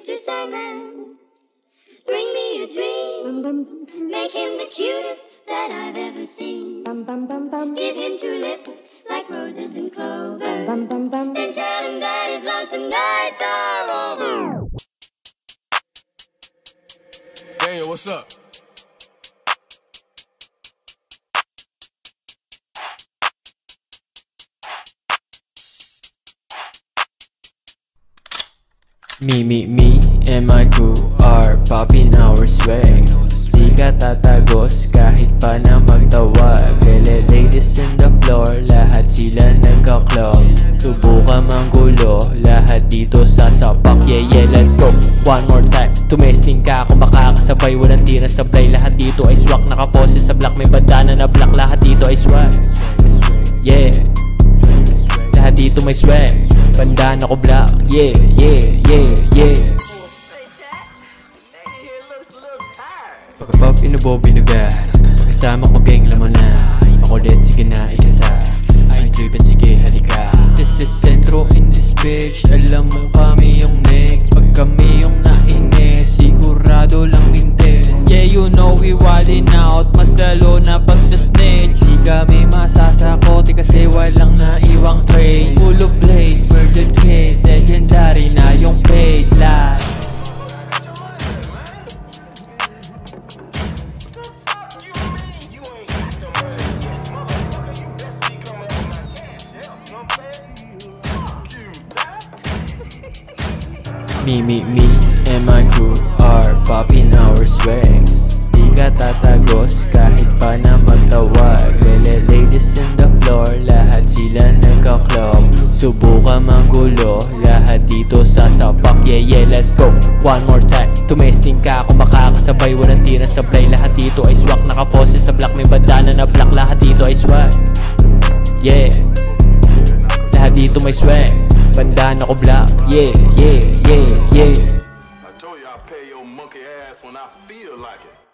Mr. Sandman, bring me a dream. Make him the cutest that I've ever seen. Give him two lips like roses and clover. Then tell him that his lonesome nights are over. Hey, what's up? Me, and my crew are popping our swag. Di ka tatagos kahit pa na magtawag. Ladies in the floor, lahat sila nagka-club. Subukan manggulo, lahat dito sasapak. Yeah, let's go, one more time. Tumesting ka kung makakasabay, walang tira sablay. Lahat dito ay swak, nakapose sa black. May bandana na black, lahat dito ay swag. Yeah, lahat dito may swag. Bandana ko black, yeah. Pagkapop inubo binuga, pagkasama ko gang laman na. Makulit sige na ikasa, ay trip at sige halika. This is Centro in this bitch, alam mo kami yung next. Pag kami yung nainis, sigurado lang mintes. Yeah, you know we wildin' out, mas lalo na pag sa snitch. Di kami masasakote kasi walang naiwang trace. Full of blaze, murdered case, legendary na yung pace. Like Me, and my crew are popping our swag. Di ka tatagos kahit pa na magtawag. Ladies in the floor, lahat sila nagka-club. Subukan manggulo, lahat dito sasapak. Yeah, let's go, one more time. Tumesting ka kung makakasabay, walang tira sablay. Lahat dito ay swak, nakapose sa black. May bandana na black, lahat dito ay swag. Yeah, lahat dito may swag. Bandana ko black, yeah. I told you I'll pay your monkey ass when I feel like it.